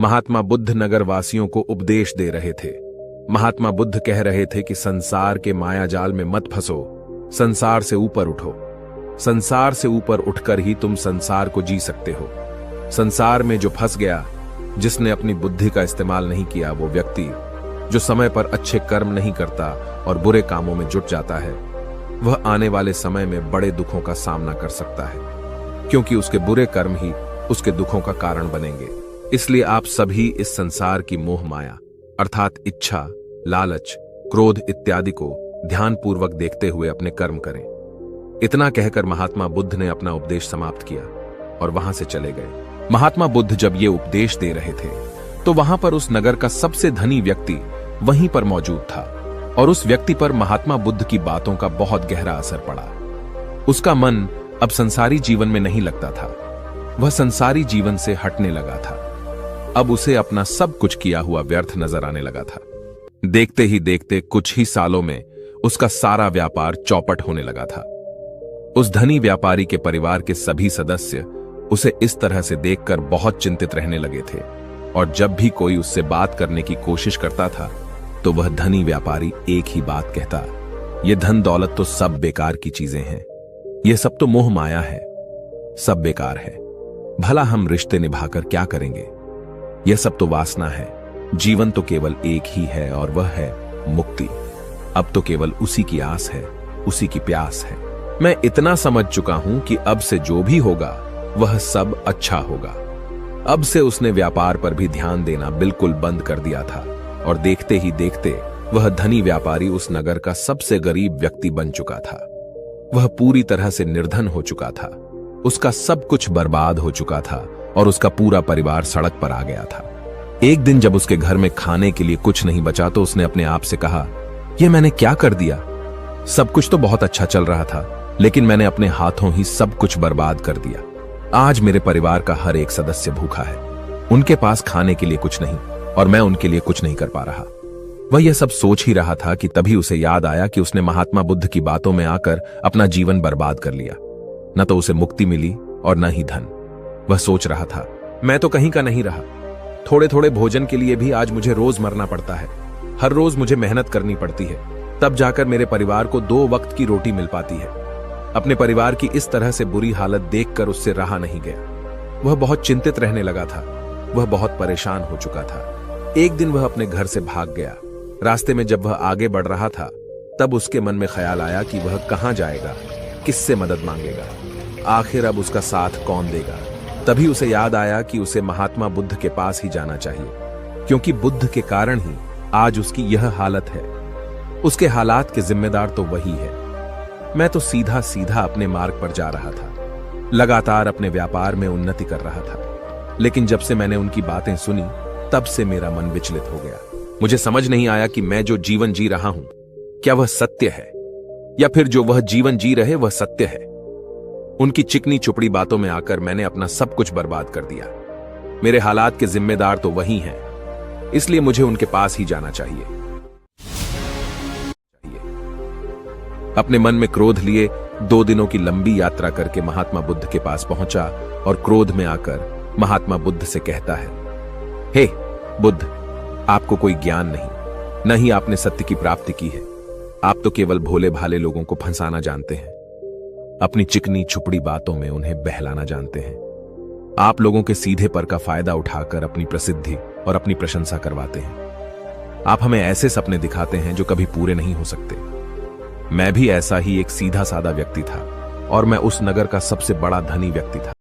महात्मा बुद्ध नगर वासियों को उपदेश दे रहे थे। महात्मा बुद्ध कह रहे थे कि संसार के माया जाल में मत फंसो, संसार से ऊपर उठो। संसार से ऊपर उठकर ही तुम संसार को जी सकते हो। संसार में जो फंस गया, जिसने अपनी बुद्धि का इस्तेमाल नहीं किया, वो व्यक्ति जो समय पर अच्छे कर्म नहीं करता और बुरे कामों में जुट जाता है, वह आने वाले समय में बड़े दुखों का सामना कर सकता है, क्योंकि उसके बुरे कर्म ही उसके दुखों का कारण बनेंगे। इसलिए आप सभी इस संसार की मोह माया अर्थात इच्छा, लालच, क्रोध इत्यादि को ध्यानपूर्वक देखते हुए अपने कर्म करें। इतना कहकर महात्मा बुद्ध ने अपना उपदेश समाप्त किया और वहां से चले गए। महात्मा बुद्ध जब ये उपदेश दे रहे थे तो वहां पर उस नगर का सबसे धनी व्यक्ति वहीं पर मौजूद था और उस व्यक्ति पर महात्मा बुद्ध की बातों का बहुत गहरा असर पड़ा। उसका मन अब संसारी जीवन में नहीं लगता था, वह संसारी जीवन से हटने लगा था। अब उसे अपना सब कुछ किया हुआ व्यर्थ नजर आने लगा था। देखते ही देखते कुछ ही सालों में उसका सारा व्यापार चौपट होने लगा था। उस धनी व्यापारी के परिवार के सभी सदस्य उसे इस तरह से देखकर बहुत चिंतित रहने लगे थे और जब भी कोई उससे बात करने की कोशिश करता था तो वह धनी व्यापारी एक ही बात कहता, यह धन दौलत तो सब बेकार की चीजें हैं, यह सब तो मोह माया है, सब बेकार है, भला हम रिश्ते निभाकर क्या करेंगे, यह सब तो वासना है, जीवन तो केवल एक ही है और वह है मुक्ति। अब तो केवल उसी की आस है, उसी की प्यास है। मैं इतना समझ चुका हूं कि अब से जो भी होगा वह सब अच्छा होगा। अब से उसने व्यापार पर भी ध्यान देना बिल्कुल बंद कर दिया था और देखते ही देखते वह धनी व्यापारी उस नगर का सबसे गरीब व्यक्ति बन चुका था। वह पूरी तरह से निर्धन हो चुका था, उसका सब कुछ बर्बाद हो चुका था और उसका पूरा परिवार सड़क पर आ गया था। एक दिन जब उसके घर में खाने के लिए कुछ नहीं बचा तो उसने अपने आप से कहा, यह मैंने क्या कर दिया? सब कुछ तो बहुत अच्छा चल रहा था, लेकिन मैंने अपने हाथों ही सब कुछ बर्बाद कर दिया। आज मेरे परिवार का हर एक सदस्य भूखा है, उनके पास खाने के लिए कुछ नहीं और मैं उनके लिए कुछ नहीं कर पा रहा। वह यह सब सोच ही रहा था कि तभी उसे याद आया कि उसने महात्मा बुद्ध की बातों में आकर अपना जीवन बर्बाद कर लिया। न तो उसे मुक्ति मिली और न ही धन। वह सोच रहा था, मैं तो कहीं का नहीं रहा, थोड़े थोड़े भोजन के लिए भी आज मुझे रोज मरना पड़ता है। हर रोज मुझे मेहनत करनी पड़ती है, तब जाकर मेरे परिवार को 2 वक्त की रोटी मिल पाती है। अपने परिवार की इस तरह से बुरी हालत देखकर उससे रहा नहीं गया। वह बहुत चिंतित रहने लगा था, वह बहुत परेशान हो चुका था। एक दिन वह अपने घर से भाग गया। रास्ते में जब वह आगे बढ़ रहा था तब उसके मन में ख्याल आया कि वह कहां जाएगा, किससे मदद मांगेगा, आखिर अब उसका साथ कौन देगा। तभी उसे याद आया कि उसे महात्मा बुद्ध के पास ही जाना चाहिए, क्योंकि बुद्ध के कारण ही आज उसकी यह हालत है। उसके हालात के जिम्मेदार तो वही है। मैं तो सीधा सीधा अपने मार्ग पर जा रहा था, लगातार अपने व्यापार में उन्नति कर रहा था, लेकिन जब से मैंने उनकी बातें सुनी तब से मेरा मन विचलित हो गया। मुझे समझ नहीं आया कि मैं जो जीवन जी रहा हूं क्या वह सत्य है या फिर जो वह जीवन जी रहे वह सत्य है। उनकी चिकनी चुपड़ी बातों में आकर मैंने अपना सब कुछ बर्बाद कर दिया। मेरे हालात के जिम्मेदार तो वही हैं, इसलिए मुझे उनके पास ही जाना चाहिए। अपने मन में क्रोध लिए 2 दिनों की लंबी यात्रा करके महात्मा बुद्ध के पास पहुंचा और क्रोध में आकर महात्मा बुद्ध से कहता है, हे बुद्ध, आपको कोई ज्ञान नहीं, न ही आपने सत्य की प्राप्ति की है। आप तो केवल भोले भाले लोगों को फंसाना जानते हैं, अपनी चिकनी छुपड़ी बातों में उन्हें बहलाना जानते हैं। आप लोगों के सीधे पर का फायदा उठाकर अपनी प्रसिद्धि और अपनी प्रशंसा करवाते हैं। आप हमें ऐसे सपने दिखाते हैं जो कभी पूरे नहीं हो सकते। मैं भी ऐसा ही एक सीधा सादा व्यक्ति था और मैं उस नगर का सबसे बड़ा धनी व्यक्ति था।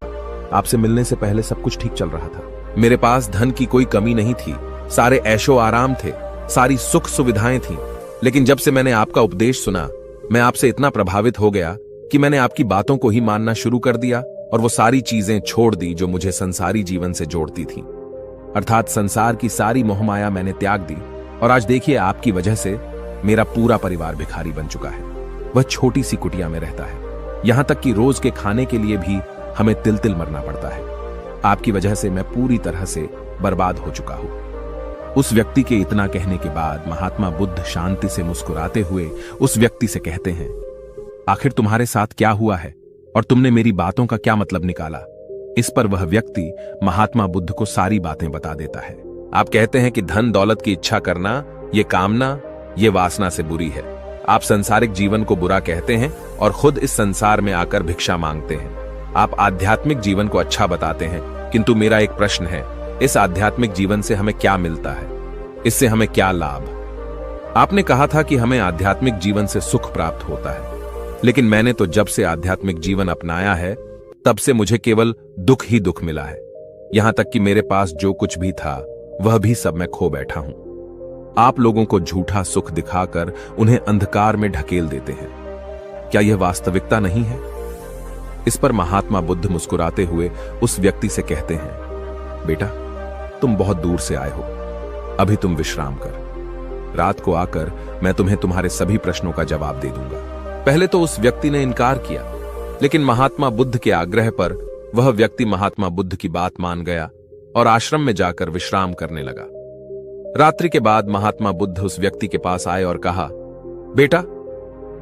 आपसे मिलने से पहले सब कुछ ठीक चल रहा था, मेरे पास धन की कोई कमी नहीं थी, सारे ऐशो आराम थे, सारी सुख सुविधाएं थीं। लेकिन जब से मैंने आपका उपदेश सुना, मैं आपसे इतना प्रभावित हो गया कि मैंने आपकी बातों को ही मानना शुरू कर दिया और वो सारी चीजें छोड़ दी जो मुझे संसारी जीवन से जोड़ती थीं। अर्थात संसार की सारी मोहमाया मैंने त्याग दी और आज देखिए आपकी वजह से मेरा पूरा परिवार भिखारी बन चुका है। वह छोटी सी कुटिया में रहता है, यहां तक कि रोज के खाने के लिए भी हमें तिल तिल मरना पड़ता है। आपकी वजह से मैं पूरी तरह से बर्बाद हो चुका हूं। उस व्यक्ति के इतना कहने के बाद महात्मा बुद्ध शांति से मुस्कुराते हुए उस व्यक्ति से कहते हैं, आखिर तुम्हारे साथ क्या हुआ है और तुमने मेरी बातों का क्या मतलब निकाला? इस पर वह व्यक्ति महात्मा बुद्ध को सारी बातें बता देता है। आप कहते हैं कि धन दौलत की इच्छा करना, ये कामना, ये वासना से बुरी है। आप सांसारिक जीवन को बुरा कहते हैं और खुद इस संसार में आकर भिक्षा मांगते हैं। आप आध्यात्मिक जीवन को अच्छा बताते हैं, किंतु मेरा एक प्रश्न है, इस आध्यात्मिक जीवन से हमें क्या मिलता है? इससे हमें क्या लाभ? आपने कहा था कि हमें आध्यात्मिक जीवन से सुख प्राप्त होता है, लेकिन मैंने तो जब से आध्यात्मिक जीवन अपनाया है तब से मुझे केवल दुख ही दुख मिला है। यहां तक कि मेरे पास जो कुछ भी था वह भी सब मैं खो बैठा हूं। आप लोगों को झूठा सुख दिखाकर उन्हें अंधकार में ढकेल देते हैं। क्या यह वास्तविकता नहीं है? इस पर महात्मा बुद्ध मुस्कुराते हुए उस व्यक्ति से कहते हैं, बेटा, तुम बहुत दूर से आए हो, अभी तुम विश्राम कर। रात को आकर मैं तुम्हें तुम्हारे सभी प्रश्नों का जवाब दे दूंगा। पहले तो उस व्यक्ति ने इनकार किया, लेकिन महात्मा बुद्ध के आग्रह पर वह व्यक्ति महात्मा बुद्ध की बात मान गया और आश्रम में जाकर विश्राम करने लगा। रात्रि के बाद महात्मा बुद्ध उस व्यक्ति के पास आए और कहा, बेटा,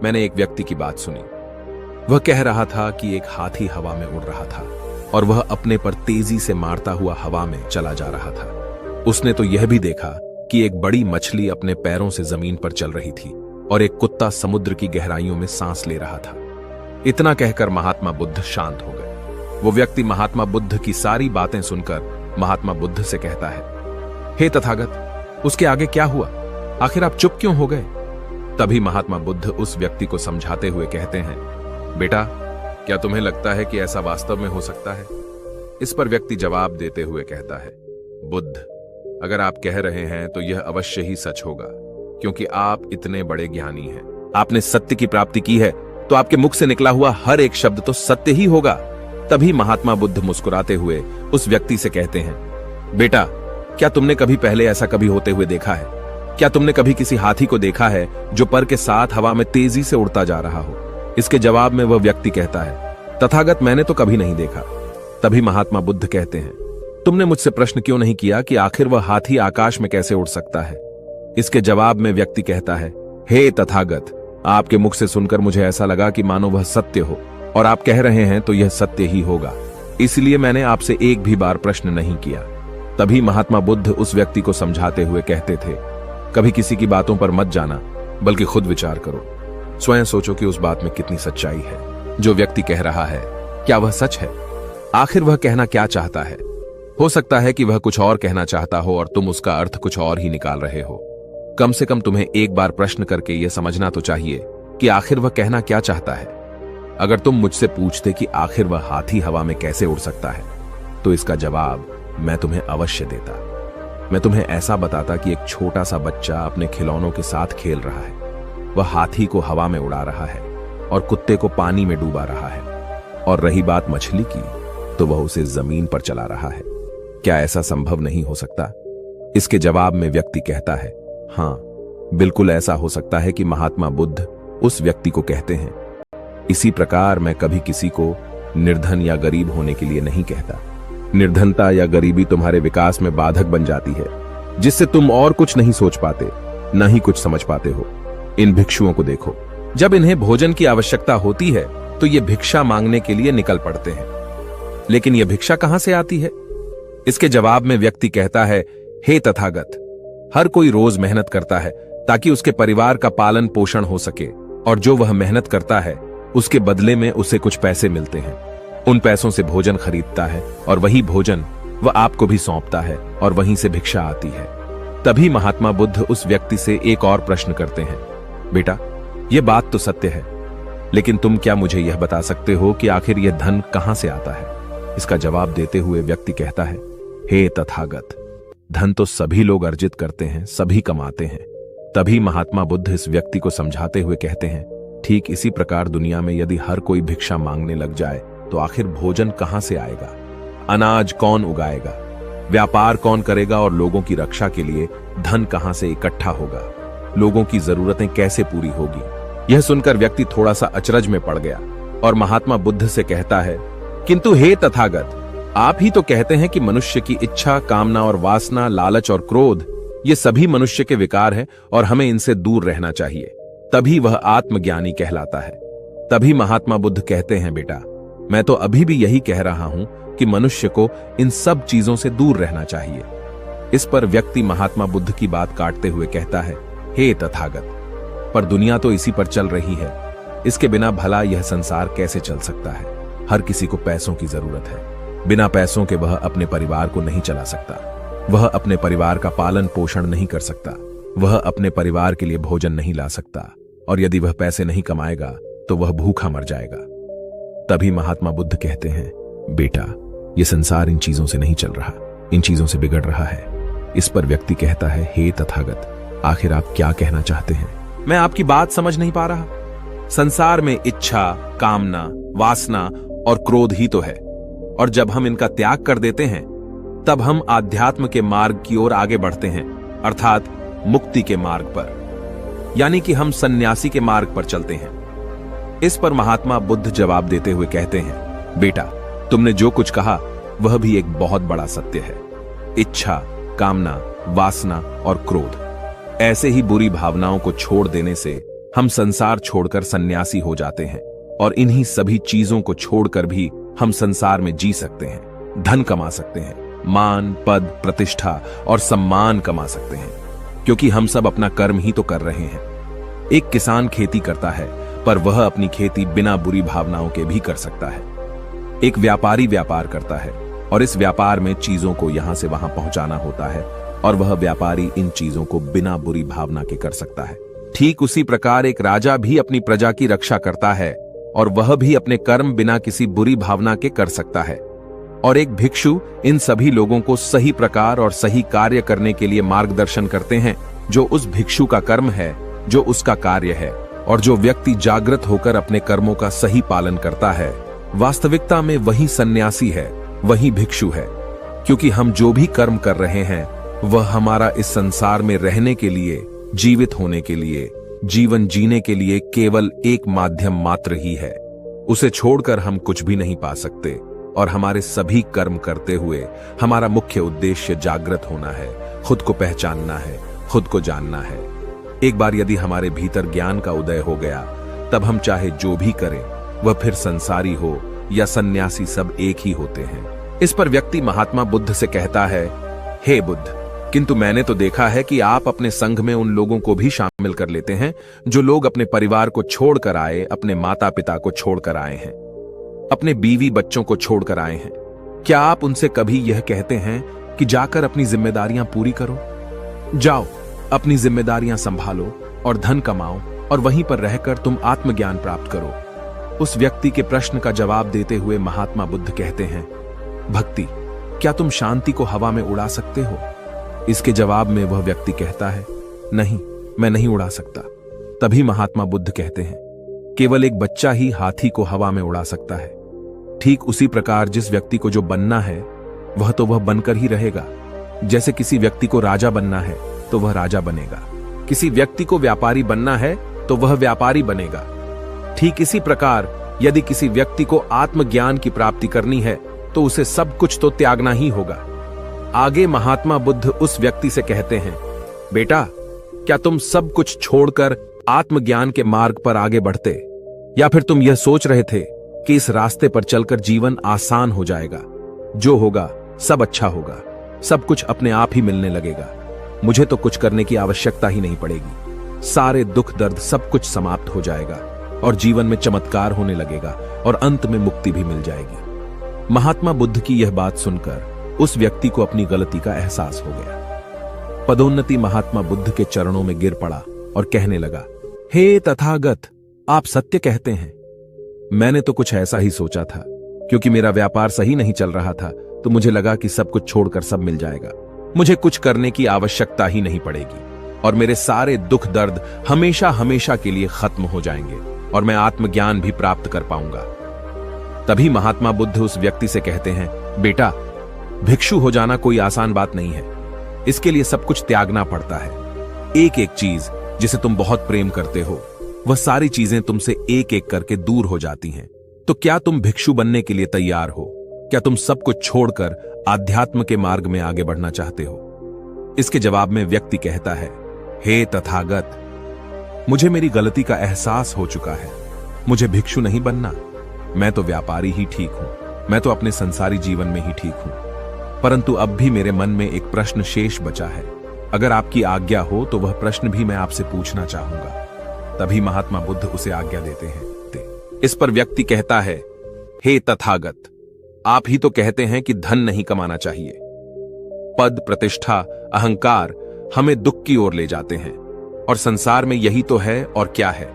मैंने एक व्यक्ति की बात सुनी। वह कह रहा था कि एक हाथी हवा में उड़ रहा था और वह अपने पर तेजी से मारता हुआ हवा में चला जा रहा था। उसने तो यह भी देखा कि एक बड़ी मछली अपने पैरों से जमीन पर चल रही थी और एक कुत्ता समुद्र की गहराइयों में सांस ले रहा था। इतना कहकर महात्मा बुद्ध शांत हो गए। वो व्यक्ति महात्मा बुद्ध की सारी बातें सुनकर महात्मा बुद्ध से कहता है, हे तथागत, उसके आगे क्या हुआ? आखिर आप चुप क्यों हो गए? तभी महात्मा बुद्ध उस व्यक्ति को समझाते हुए कहते हैं, बेटा, क्या तुम्हें लगता है कि ऐसा वास्तव में हो सकता है? इस पर व्यक्ति जवाब देते हुए कहता है, बुद्ध, अगर आप कह रहे हैं तो यह अवश्य ही सच होगा, क्योंकि आप इतने बड़े ज्ञानी हैं। आपने सत्य की प्राप्ति की है, तो आपके मुख से निकला हुआ हर एक शब्द तो सत्य ही होगा। तभी महात्मा बुद्ध मुस्कुराते हुए उस व्यक्ति से कहते हैं, बेटा, क्या तुमने कभी पहले ऐसा कभी होते हुए देखा है? क्या तुमने कभी किसी हाथी को देखा है जो पर के साथ हवा में तेजी से उड़ता जा रहा हो? इसके जवाब में वह व्यक्ति कहता है, तथागत, मैंने तो कभी नहीं देखा। तभी महात्मा बुद्ध कहते हैं, तुमने मुझसे प्रश्न क्यों नहीं किया कि आखिर वह हाथी आकाश में कैसे उड़ सकता है? इसके जवाब में व्यक्ति कहता है, हे तथागत, आपके मुख से सुनकर मुझे ऐसा लगा कि मानो वह सत्य हो, और आप कह रहे हैं तो यह सत्य ही होगा, इसलिए मैंने आपसे एक भी बार प्रश्न नहीं किया। तभी महात्मा बुद्ध उस व्यक्ति को समझाते हुए कहते थे, कभी किसी की बातों पर मत जाना, बल्कि खुद विचार करो। स्वयं सोचो कि उस बात में कितनी सच्चाई है। जो व्यक्ति कह रहा है, क्या वह सच है? आखिर वह कहना क्या चाहता है? हो सकता है कि वह कुछ और कहना चाहता हो और तुम उसका अर्थ कुछ और ही निकाल रहे हो। कम से कम तुम्हें एक बार प्रश्न करके यह समझना तो चाहिए कि आखिर वह कहना क्या चाहता है। अगर तुम मुझसे पूछते कि आखिर वह हाथी हवा में कैसे उड़ सकता है, तो इसका जवाब मैं तुम्हें अवश्य देता। मैं तुम्हें ऐसा बताता कि एक छोटा सा बच्चा अपने खिलौनों के साथ खेल रहा है। वह हाथी को हवा में उड़ा रहा है और कुत्ते को पानी में डूबा रहा है, और रही बात मछली की, तो वह उसे जमीन पर चला रहा है। क्या ऐसा संभव नहीं हो सकता? इसके जवाब में व्यक्ति कहता है, हाँ, बिल्कुल ऐसा हो सकता है कि महात्मा बुद्ध उस व्यक्ति को कहते हैं। इसी प्रकार मैं कभी किसी को निर्धन या गरीब होने के लिए नहीं कहता। निर्धनता या गरीबी तुम्हारे विकास में बाधक बन जाती है, जिससे तुम और कुछ नहीं सोच पाते, न ही कुछ समझ पाते हो। इन भिक्षुओं को देखो, जब इन्हें भोजन की आवश्यकता होती है तो ये भिक्षा मांगने के लिए निकल पड़ते हैं, लेकिन यह भिक्षा कहां से आती है? इसके जवाब में व्यक्ति कहता है, हे तथागत, हर कोई रोज मेहनत करता है ताकि उसके परिवार का पालन पोषण हो सके, और जो वह मेहनत करता है उसके बदले में उसे कुछ पैसे मिलते हैं। उन पैसों से भोजन खरीदता है और वही भोजन वह आपको भी सौंपता है, और वहीं से भिक्षा आती है। तभी महात्मा बुद्ध उस व्यक्ति से एक और प्रश्न करते हैं, बेटा, यह बात तो सत्य है, लेकिन तुम क्या मुझे यह बता सकते हो कि आखिर यह धन कहां से आता है? इसका जवाब देते हुए व्यक्ति कहता है, हे तथागत, धन तो सभी लोग अर्जित करते हैं, सभी कमाते हैं। तभी महात्मा बुद्ध इस व्यक्ति को समझाते हुए कहते हैं, ठीक इसी प्रकार दुनिया में यदि हर कोई भिक्षा मांगने लग जाए तो आखिर भोजन कहां से आएगा? अनाज कौन उगाएगा? व्यापार कौन करेगा? और लोगों की रक्षा के लिए धन कहां से इकट्ठा होगा? लोगों की जरूरतें कैसे पूरी होगी? यह सुनकर व्यक्ति थोड़ा सा अचरज में पड़ गया और महात्मा बुद्ध से कहता है, किंतु हे तथागत, आप ही तो कहते हैं कि मनुष्य की इच्छा, कामना और वासना, लालच और क्रोध, ये सभी मनुष्य के विकार हैं और हमें इनसे दूर रहना चाहिए, तभी वह आत्मज्ञानी कहलाता है। तभी महात्मा बुद्ध कहते हैं, बेटा, मैं तो अभी भी यही कह रहा हूं कि मनुष्य को इन सब चीजों से दूर रहना चाहिए। इस पर व्यक्ति महात्मा बुद्ध की बात काटते हुए कहता है, हे तथागत, पर दुनिया तो इसी पर चल रही है। इसके बिना भला यह संसार कैसे चल सकता है? हर किसी को पैसों की जरूरत है। बिना पैसों के वह अपने परिवार को नहीं चला सकता। वह अपने परिवार का पालन पोषण नहीं कर सकता। वह अपने परिवार के लिए भोजन नहीं ला सकता, और यदि वह पैसे नहीं कमाएगा तो वह भूखा मर जाएगा। तभी महात्मा बुद्ध कहते हैं, बेटा, यह संसार इन चीजों से नहीं चल रहा, इन चीजों से बिगड़ रहा है। इस पर व्यक्ति कहता है, हे तथागत, आखिर आप क्या कहना चाहते हैं? मैं आपकी बात समझ नहीं पा रहा। संसार में इच्छा, कामना, वासना और क्रोध ही तो है, और जब हम इनका त्याग कर देते हैं तब हम आध्यात्म के मार्ग की ओर आगे बढ़ते हैं, अर्थात मुक्ति के मार्ग पर, यानी कि हम सन्यासी के मार्ग पर चलते हैं। इस पर महात्मा बुद्ध जवाब देते हुए कहते हैं, बेटा, तुमने जो कुछ कहा वह भी एक बहुत बड़ा सत्य है। इच्छा, कामना, वासना और क्रोध, ऐसे ही बुरी भावनाओं को छोड़ देने से हम संसार छोड़कर सन्यासी हो जाते हैं, और इन्हीं सभी चीजों को छोड़कर भी हम संसार में जी सकते हैं, धन कमा सकते हैं, मान, पद, प्रतिष्ठा और सम्मान कमा सकते हैं, क्योंकि हम सब अपना कर्म ही तो कर रहे हैं। एक किसान खेती करता है, पर वह अपनी खेती बिना बुरी भावनाओं के भी कर सकता है। एक व्यापारी व्यापार करता है, और इस व्यापार में चीजों को यहां से वहां पहुंचाना होता है, और वह व्यापारी इन चीजों को बिना बुरी भावना के कर सकता है। ठीक उसी प्रकार एक राजा भी अपनी प्रजा की रक्षा करता है, और वह भी अपने कर्म बिना किसी बुरी भावना के कर सकता है। और एक भिक्षु इन सभी लोगों को सही प्रकार और सही कार्य करने के लिए मार्गदर्शन करते हैं, जो उस भिक्षु का कर्म है, जो उसका कार्य है। और जो व्यक्ति जागृत होकर अपने कर्मों का सही पालन करता है, वास्तविकता में वही सन्यासी है, वही भिक्षु है, क्योंकि हम जो भी कर्म कर रहे हैं वह हमारा इस संसार में रहने के लिए, जीवित होने के लिए, जीवन जीने के लिए केवल एक माध्यम मात्र ही है। उसे छोड़कर हम कुछ भी नहीं पा सकते, और हमारे सभी कर्म करते हुए हमारा मुख्य उद्देश्य जागृत होना है, खुद को पहचानना है, खुद को जानना है। एक बार यदि हमारे भीतर ज्ञान का उदय हो गया, तब हम चाहे जो भी करें, वह फिर संसारी हो या सन्यासी, सब एक ही होते हैं। इस पर व्यक्ति महात्मा बुद्ध से कहता है, हे बुद्ध, किंतु मैंने तो देखा है कि आप अपने संघ में उन लोगों को भी शामिल कर लेते हैं जो लोग अपने परिवार को छोड़कर आए, अपने माता पिता को छोड़कर आए हैं, अपने बीवी बच्चों को छोड़कर आए हैं। क्या आप उनसे कभी यह कहते हैं कि जाकर अपनी जिम्मेदारियां पूरी करो? जाओ, अपनी जिम्मेदारियां संभालो और धन कमाओ, और वहीं पर रहकर तुम आत्मज्ञान प्राप्त करो। उस व्यक्ति के प्रश्न का जवाब देते हुए महात्मा बुद्ध कहते हैं, भक्ति, क्या तुम शांति को हवा में उड़ा सकते हो? इसके जवाब में वह व्यक्ति कहता है, नहीं, मैं नहीं उड़ा सकता। तभी महात्मा बुद्ध कहते हैं, केवल एक बच्चा ही हाथी को हवा में उड़ा सकता है। ठीक उसी प्रकार जिस व्यक्ति को जो बनना है वह तो वह बनकर ही रहेगा। जैसे किसी व्यक्ति को राजा बनना है तो वह राजा बनेगा, किसी व्यक्ति को व्यापारी बनना है तो वह व्यापारी बनेगा। ठीक इसी प्रकार यदि किसी व्यक्ति को आत्मज्ञान की प्राप्ति करनी है तो उसे सब कुछ तो त्यागना ही होगा। आगे महात्मा बुद्ध उस व्यक्ति से कहते हैं, बेटा, क्या तुम सब कुछ छोड़कर आत्मज्ञान के मार्ग पर आगे बढ़ते, या फिर तुम यह सोच रहे थे कि इस रास्ते पर चलकर जीवन आसान हो जाएगा, जो होगा सब अच्छा होगा, सब कुछ अपने आप ही मिलने लगेगा, मुझे तो कुछ करने की आवश्यकता ही नहीं पड़ेगी, सारे दुख दर्द सब कुछ समाप्त हो जाएगा और जीवन में चमत्कार होने लगेगा और अंत में मुक्ति भी मिल जाएगी। महात्मा बुद्ध की यह बात सुनकर उस व्यक्ति को अपनी गलती का एहसास हो गया। पदोन्नति महात्मा बुद्ध के चरणों में गिर पड़ा और कहने लगा, हे तथागत, आप सत्य कहते हैं। मैंने तो कुछ ऐसा ही सोचा था, क्योंकि मेरा व्यापार सही नहीं चल रहा था, तो मुझे लगा कि सब कुछ छोड़कर सब मिल जाएगा, मुझे कुछ करने की आवश्यकता ही नहीं पड़ेगी, और मेरे सारे दुख दर्द हमेशा हमेशा के लिए खत्म हो जाएंगे, और मैं आत्मज्ञान भी प्राप्त कर पाऊंगा। तभी महात्मा बुद्ध उस व्यक्ति से कहते हैं, बेटा, भिक्षु हो जाना कोई आसान बात नहीं है, इसके लिए सब कुछ त्यागना पड़ता है। एक एक चीज जिसे तुम बहुत प्रेम करते हो, वह सारी चीजें तुमसे एक एक करके दूर हो जाती हैं। तो क्या तुम भिक्षु बनने के लिए तैयार हो? क्या तुम सब कुछ छोड़कर आध्यात्म के मार्ग में आगे बढ़ना चाहते हो? इसके जवाब में व्यक्ति कहता है, हे तथागत, मुझे मेरी गलती का एहसास हो चुका है, मुझे भिक्षु नहीं बनना, मैं तो व्यापारी ही ठीक हूं। मैं तो अपने संसारी जीवन में ही ठीक हूं, परंतु अब भी मेरे मन में एक प्रश्न शेष बचा है। अगर आपकी आज्ञा हो तो वह प्रश्न भी मैं आपसे पूछना चाहूंगा। तभी महात्मा बुद्ध उसे आज्ञा देते हैं। इस पर व्यक्ति कहता है, हे तथागत, आप ही तो कहते हैं कि धन नहीं कमाना चाहिए। पद, प्रतिष्ठा, अहंकार हमें दुख की ओर ले जाते हैं, और संसार में यही तो है और क्या है।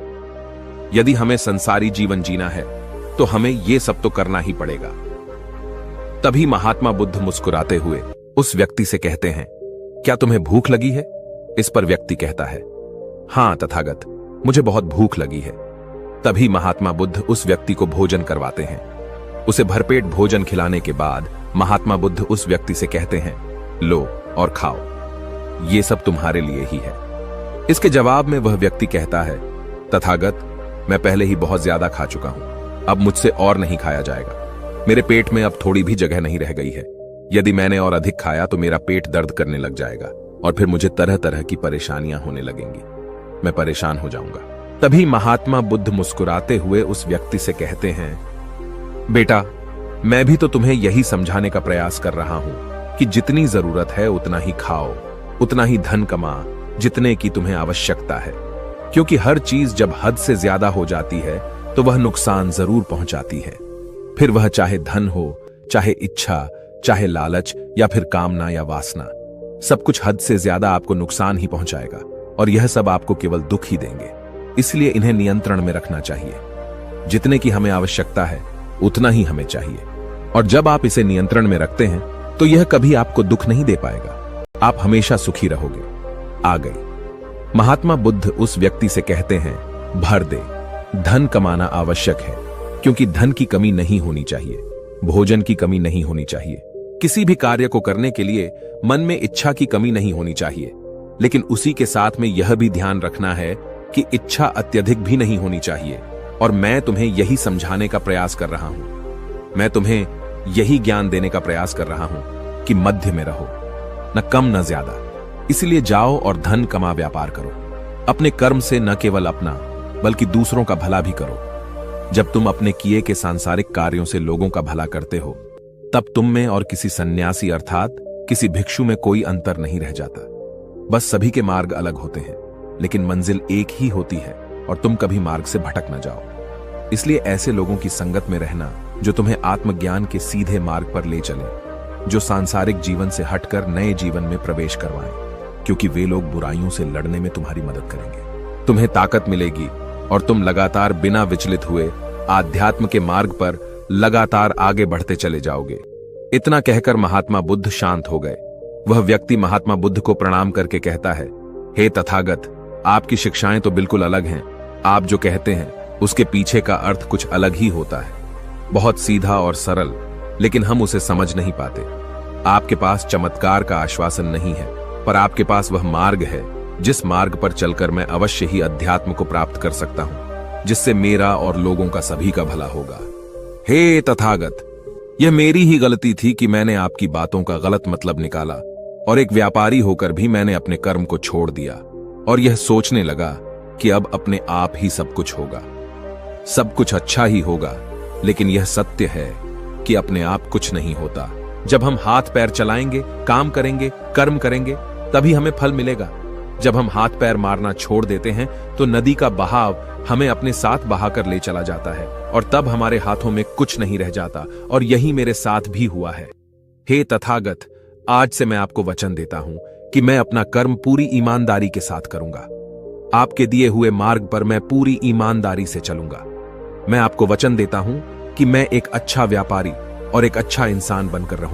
यदि हमें संसारी जीवन जीना है तो हमें यह सब तो करना ही पड़ेगा। तभी महात्मा बुद्ध मुस्कुराते हुए उस व्यक्ति से कहते हैं, क्या तुम्हें भूख लगी है? इस पर व्यक्ति कहता है, हां तथागत, मुझे बहुत भूख लगी है। तभी महात्मा बुद्ध उस व्यक्ति को भोजन करवाते हैं। उसे भरपेट भोजन खिलाने के बाद महात्मा बुद्ध उस व्यक्ति से कहते हैं, लो और खाओ, ये सब तुम्हारे लिए ही है। इसके जवाब में वह व्यक्ति कहता है, तथागत, मैं पहले ही बहुत ज्यादा खा चुका हूं, अब मुझसे और नहीं खाया जाएगा। मेरे पेट में अब थोड़ी भी जगह नहीं रह गई है। यदि मैंने और अधिक खाया तो मेरा पेट दर्द करने लग जाएगा और फिर मुझे तरह तरह की परेशानियां होने लगेंगी। मैं परेशान हो जाऊंगा। तभी महात्मा बुद्ध मुस्कुराते हुए उस व्यक्ति से कहते हैं, बेटा, मैं भी तो तुम्हें यही समझाने का प्रयास कर रहा हूं कि जितनी जरूरत है उतना ही खाओ, उतना ही धन कमा जितने की तुम्हें आवश्यकता है, क्योंकि हर चीज जब हद से ज्यादा हो जाती है तो वह नुकसान जरूर पहुंचाती है। फिर वह चाहे धन हो, चाहे इच्छा, चाहे लालच या फिर कामना या वासना, सब कुछ हद से ज्यादा आपको नुकसान ही पहुंचाएगा और यह सब आपको केवल दुख ही देंगे। इसलिए इन्हें नियंत्रण में रखना चाहिए। जितने की हमें आवश्यकता है उतना ही हमें चाहिए, और जब आप इसे नियंत्रण में रखते हैं तो यह कभी आपको दुख नहीं दे पाएगा। आप हमेशा सुखी रहोगे। आ गई। महात्मा बुद्ध उस व्यक्ति से कहते हैं, भर दे। धन कमाना आवश्यक है, क्योंकि धन की कमी नहीं होनी चाहिए, भोजन की कमी नहीं होनी चाहिए। किसी भी कार्य को करने के लिए मन में इच्छा की कमी नहीं होनी चाहिए, लेकिन उसी के साथ में यह भी ध्यान रखना है कि इच्छा अत्यधिक भी नहीं होनी चाहिए। और मैं तुम्हें यही समझाने का प्रयास कर रहा हूं। मैं तुम्हें यही ज्ञान देने का प्रयास कर रहा हूं कि मध्य में रहो, न कम न ज्यादा। इसलिए जाओ और धन कमा व्यापार करो। अपने कर्म से न केवल अपना बल्कि दूसरों का भला भी करो। जब तुम अपने किए के सांसारिक कार्यों से लोगों का भला करते हो, तब तुम में और किसी सन्यासी अर्थात किसी भिक्षु में कोई अंतर नहीं रह जाता। बस सभी के मार्ग अलग होते हैं, लेकिन मंजिल एक ही होती है और तुम कभी मार्ग से भटक न जाओ। इसलिए ऐसे लोगों की संगत में रहना जो तुम्हें आत्मज्ञान के सीधे मार्ग पर ले चले, जो सांसारिक जीवन से हटकर नए जीवन में प्रवेश करवाएं, क्योंकि वे लोग बुराइयों से लड़ने में तुम्हारी मदद करेंगे। तुम्हें ताकत मिलेगी और तुम लगातार बिना विचलित हुए आध्यात्म के मार्ग पर लगातार आगे बढ़ते चले जाओगे। इतना कहकर महात्मा बुद्ध शांत हो गए। वह व्यक्ति महात्मा बुद्ध को प्रणाम करके कहता है, हे तथागत, आपकी शिक्षाएं तो बिल्कुल अलग हैं। आप जो कहते हैं उसके पीछे का अर्थ कुछ अलग ही होता है, बहुत सीधा और सरल, लेकिन हम उसे समझ नहीं पाते। आपके पास चमत्कार का आश्वासन नहीं है, पर आपके पास वह मार्ग है जिस मार्ग पर चलकर मैं अवश्य ही अध्यात्म को प्राप्त कर सकता हूं, जिससे मेरा और लोगों का सभी का भला होगा। हे तथागत, यह मेरी ही गलती थी कि मैंने आपकी बातों का गलत मतलब निकाला और एक व्यापारी होकर भी मैंने अपने कर्म को छोड़ दिया और यह सोचने लगा कि अब अपने आप ही सब कुछ होगा, सब कुछ अच्छा ही होगा। लेकिन यह सत्य है कि अपने आप कुछ नहीं होता। जब हम हाथ पैर चलाएंगे, काम करेंगे, कर्म करेंगे, तभी हमें फल मिलेगा। जब हम हाथ पैर मारना छोड़ देते हैं तो नदी का बहाव हमें अपने साथ बहाकर ले चला जाता है और तब हमारे हाथों में कुछ नहीं रह जाता, और यही मेरे साथ भी हुआ है। हे तथागत, आज से मैं आपको वचन देता हूं कि मैं अपना कर्म पूरी ईमानदारी के साथ करूंगा। आपके दिए हुए मार्ग पर मैं पूरी ईमानदारी से चलूंगा। मैं आपको वचन देता हूं कि मैं एक अच्छा व्यापारी और एक अच्छा इंसान बनकर रहूं।